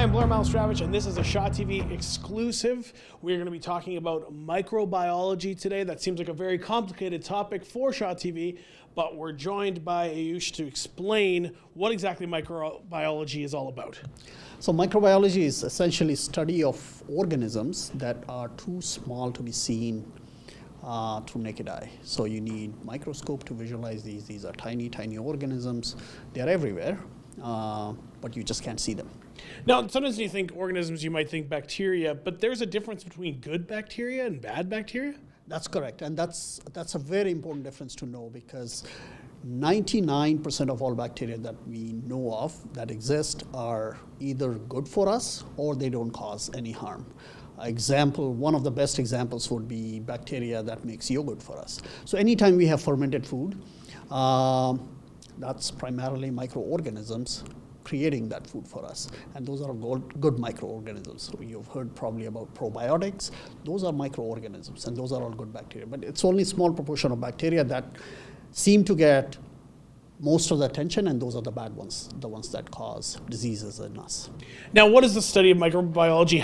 I'm Blair Malstravich, and this is a Shaw TV exclusive. We're going to be talking about microbiology today. That seems like a very complicated topic for Shaw TV, but we're joined by Ayush to explain what exactly microbiology is all about. So microbiology is essentially study of organisms that are too small to be seen through naked eye. So you need microscope to visualize these. These are tiny, tiny organisms. They're everywhere, but you just can't see them. Now, sometimes when you think organisms, you might think bacteria, but there's a difference between good bacteria and bad bacteria? That's correct, and that's a very important difference to know, because 99% of all bacteria that we know of that exist are either good for us or they don't cause any harm. One of the best examples would be bacteria that makes yogurt for us. So anytime we have fermented food, that's primarily microorganisms creating that food for us, and those are good microorganisms. So you've heard probably about probiotics. Those are microorganisms, and those are all good bacteria. But it's only a small proportion of bacteria that seem to get most of the attention, and those are the bad ones, the ones that cause diseases in us. Now, what is the study of microbiology?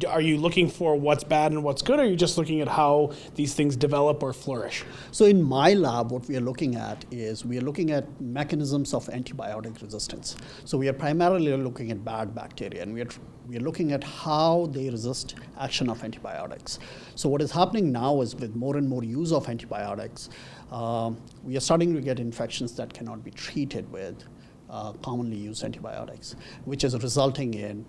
Are you looking for what's bad and what's good, or are you just looking at how these things develop or flourish? So in my lab, what we are looking at is we are looking at mechanisms of antibiotic resistance. So we are primarily looking at bad bacteria, and we are looking at how they resist action of antibiotics. So what is happening now is, with more and more use of antibiotics, we are starting to get infections that cannot be treated with commonly used antibiotics, which is resulting in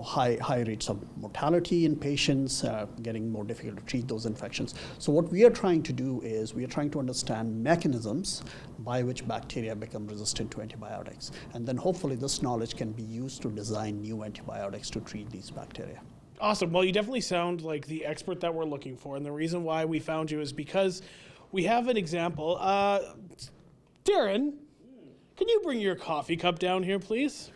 high rates of mortality in patients, getting more difficult to treat those infections. So what we are trying to do is we are trying to understand mechanisms by which bacteria become resistant to antibiotics, and then hopefully this knowledge can be used to design new antibiotics to treat these bacteria. Awesome. Well, you definitely sound like the expert that we're looking for, and the reason why we found you is because we have an example. Darren, can you bring your coffee cup down here, please?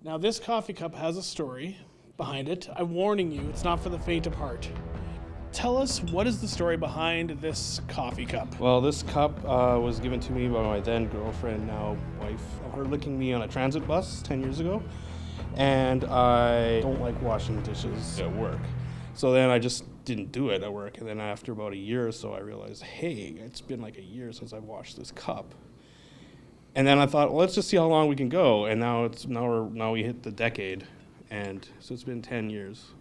Now, this coffee cup has a story behind it. I'm warning you, it's not for the faint of heart. Tell us, what is the story behind this coffee cup? Well, this cup was given to me by my then girlfriend, now wife, of her licking me on a transit bus 10 years ago. And I don't like washing dishes at work. So then I just didn't do it at work. And then after about a year or so, I realized, hey, it's been like a year since I've washed this cup. And then I thought, well, let's just see how long we can go. And now we hit the decade. And so it's been 10 years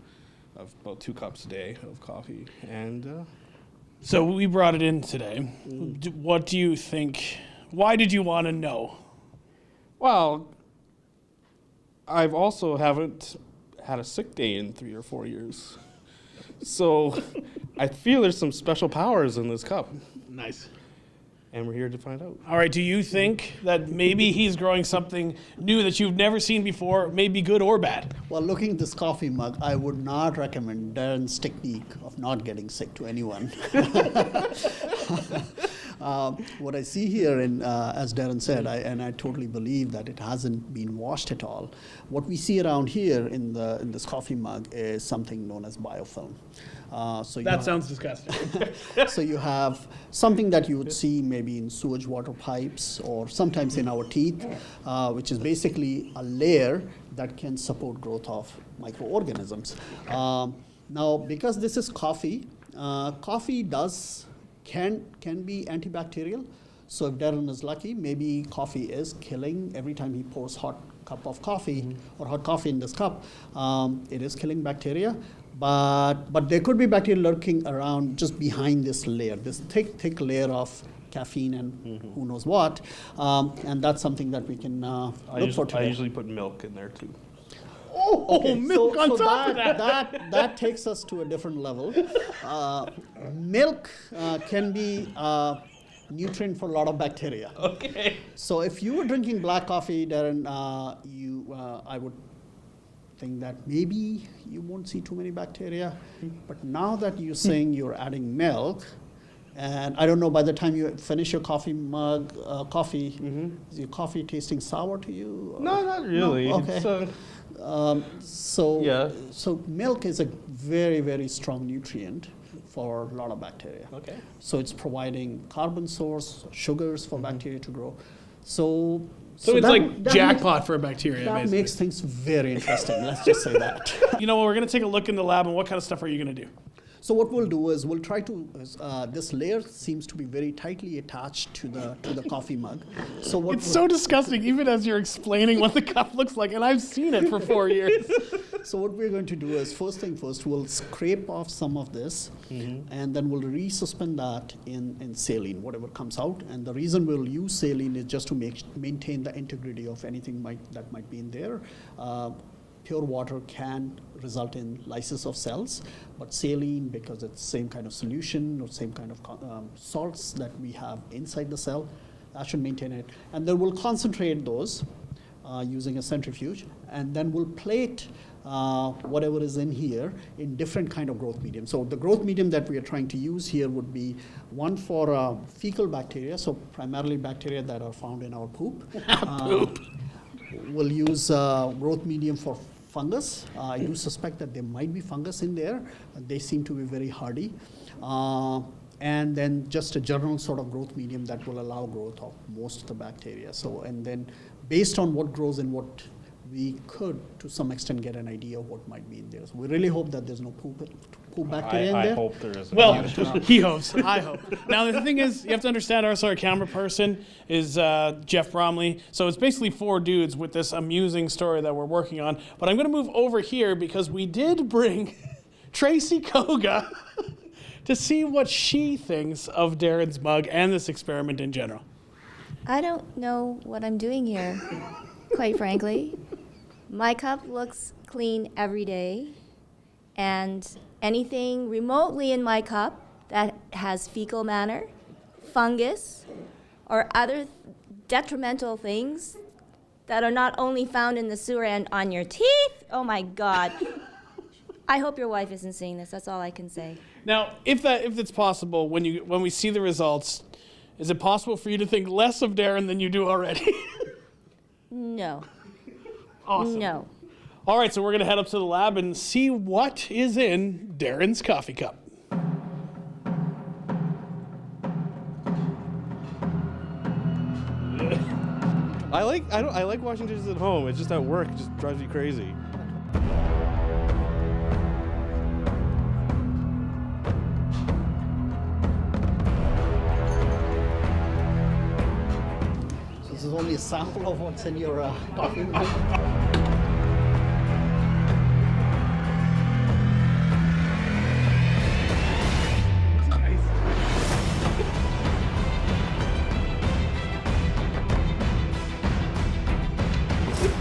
of about 2 cups a day of coffee. And so we brought it in today. What do you think? Why did you want to know? Well, I've also haven't had a sick day in 3 or 4 years. So I feel there's some special powers in this cup. Nice. And we're here to find out. All right, do you think that maybe he's growing something new that you've never seen before, maybe good or bad? Well, looking at this coffee mug, I would not recommend Darren's technique of not getting sick to anyone. What I see here, as Darren said, and I totally believe that it hasn't been washed at all. What we see around here in this coffee mug is something known as biofilm. That sounds disgusting. So you have something that you would see maybe in sewage water pipes or sometimes in our teeth, which is basically a layer that can support growth of microorganisms. Now, because this is coffee, coffee can be antibacterial. So if Darren is lucky, maybe coffee is killing every time he pours hot cup of coffee or hot coffee in this cup. It is killing bacteria, but there could be bacteria lurking around just behind this layer, this thick layer of caffeine and who knows what. And that's something that we can look for today. I usually put milk in there too. Okay, milk on top of that. That takes us to a different level. Milk can be nutrient for a lot of bacteria. Okay. So if you were drinking black coffee, Darren, I would think that maybe you won't see too many bacteria. But now that you're saying you're adding milk, and I don't know, by the time you finish your coffee mug, is your coffee tasting sour to you? Or? No, not really. No? Okay. Yeah. So milk is a very, very strong nutrient for a lot of bacteria. Okay. So it's providing carbon source, sugars for bacteria to grow. So So it's that- like that jackpot for a bacteria, That basically. makes things very interesting. Let's just say that. You know what, we're going to take a look in the lab, and what kind of stuff are you going to do? So what we'll do is we'll try to. This layer seems to be very tightly attached to the coffee mug. So what? It's so disgusting, even as you're explaining what the cup looks like, and I've seen it for 4 years. So what we're going to do is, first thing first, we'll scrape off some of this, and then we'll resuspend that in saline, whatever comes out. And the reason we'll use saline is just to maintain the integrity of anything that might be in there. Pure water can result in lysis of cells, but saline, because it's same kind of solution or same kind of salts that we have inside the cell, that should maintain it. And then we'll concentrate those using a centrifuge, and then we'll plate whatever is in here in different kind of growth medium. So the growth medium that we are trying to use here would be one for fecal bacteria, so primarily bacteria that are found in our poop. We'll use growth medium for fungus. I do suspect that there might be fungus in there. They seem to be very hardy. And then just a general sort of growth medium that will allow growth of most of the bacteria. So, and then based on what grows in what, we could, to some extent, get an idea of what might be in there. So we really hope that there's no poop bacteria in there. I hope there isn't. Well, he hopes. I hope. Now, the thing is, you have to understand our camera person is Jeff Bromley. So it's basically 4 dudes with this amusing story that we're working on. But I'm going to move over here because we did bring Tracy Koga to see what she thinks of Darren's mug and this experiment in general. I don't know what I'm doing here, quite frankly. My cup looks clean every day, and anything remotely in my cup that has fecal matter, fungus, or other detrimental things that are not only found in the sewer and on your teeth, oh my God. I hope your wife isn't seeing this, that's all I can say. Now, if it's possible, when we see the results, is it possible for you to think less of Darren than you do already? No. Awesome. No. All right, so we're going to head up to the lab and see what is in Darren's coffee cup. I like washing dishes at home. It's just at work, it just drives me crazy. So this is only a sample of what's in your coffee mug.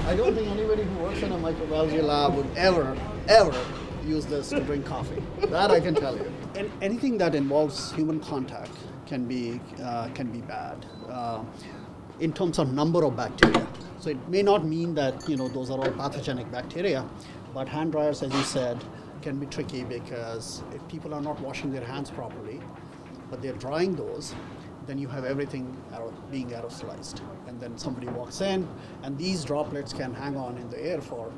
I don't think anybody who works in a microbiology lab would ever use this to drink coffee. That I can tell you. And anything that involves human contact can be bad in terms of number of bacteria. So it may not mean that those are all pathogenic bacteria, but hand dryers, as you said, can be tricky because if people are not washing their hands properly, but they're drying those, then you have everything being aerosolized. And then somebody walks in, and these droplets can hang on in the air for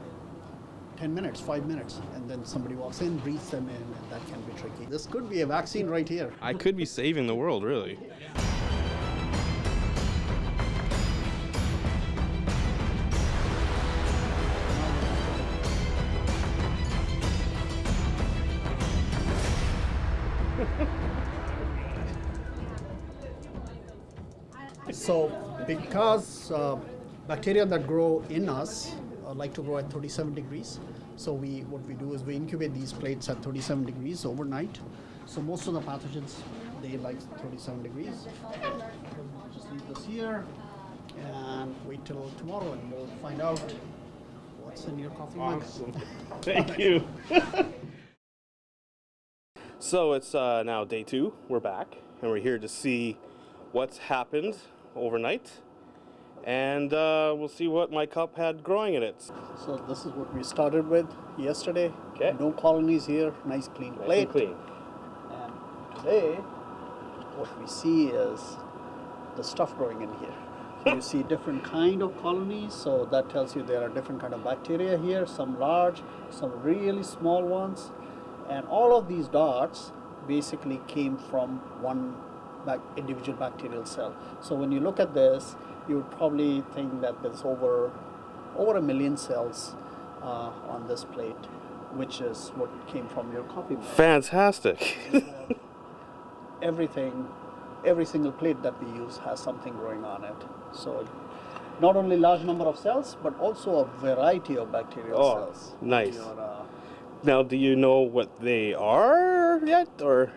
10 minutes, 5 minutes, and then somebody walks in, breathes them in, and that can be tricky. This could be a vaccine right here. I could be saving the world, really. So because bacteria that grow in us like to grow at 37 degrees, so what we do is we incubate these plates at 37 degrees overnight. So most of the pathogens, they like 37 degrees. Just leave this here and wait till tomorrow and we'll find out what's in your coffee mug. Awesome. Thank you. So it's now day 2. We're back, and we're here to see what's happened overnight, and we'll see what my cup had growing in it. So this is what we started with yesterday. Okay. No colonies here, nice clean Nice plate. and clean. And today, what we see is the stuff growing in here. So you see different kind of colonies, so that tells you there are different kind of bacteria here, some large, some really small ones. And all of these dots basically came from one individual bacterial cell. So when you look at this, you would probably think that there's over 1 million cells on this plate, which is what came from your coffee mug. Fantastic. Every single plate that we use has something growing on it. So not only large number of cells, but also a variety of bacterial cells. Nice. Your, Now, do you know what they are yet, or?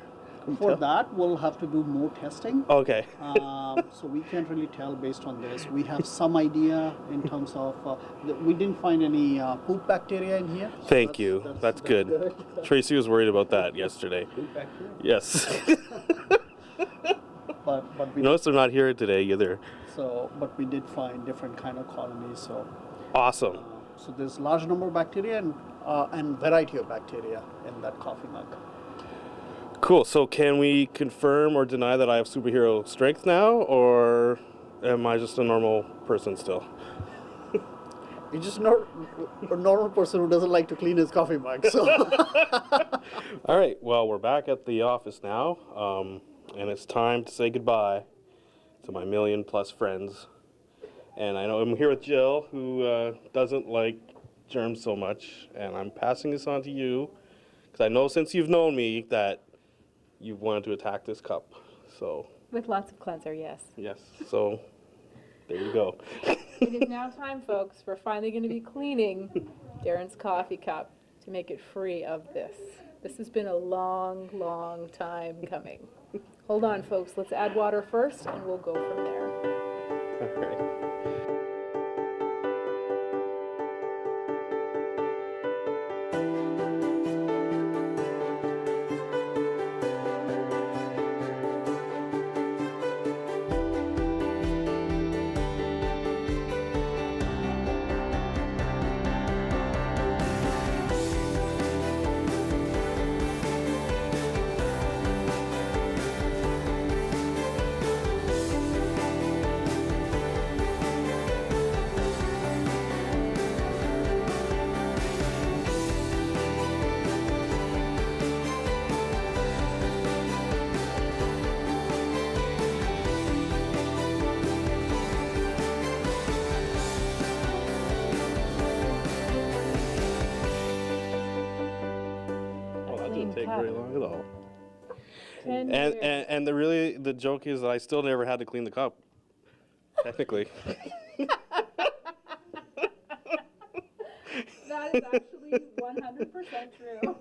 for that, we'll have to do more testing. Okay. So we can't really tell based on this. We have some idea in terms of, we didn't find any poop bacteria in here. So Thank you. That's good. Tracy was worried about that yesterday. Poop bacteria? Yes. But we Notice they're not here today either. but we did find different kind of colonies. So Awesome. so there's large number of bacteria and variety of bacteria in that coffee mug. Cool. So can we confirm or deny that I have superhero strength now, or am I just a normal person still? You're just not a normal person who doesn't like to clean his coffee mug. So All right. Well, we're back at the office now, and it's time to say goodbye to my million plus friends. And I know I'm here with Jill, who doesn't like germs so much, and I'm passing this on to you because I know since you've known me that you've wanted to attack this cup. So With lots of cleanser, yes. yes. So there you go. It is now time, folks. We're finally going to be cleaning Darren's coffee cup to make it free of this. This has been a long, long time coming. Hold on, folks. Let's add water first, and we'll go from there. All right. Well, that didn't take very long at all. 10 And, years. and the joke is that I still never had to clean the cup. Technically. That is actually 100% true.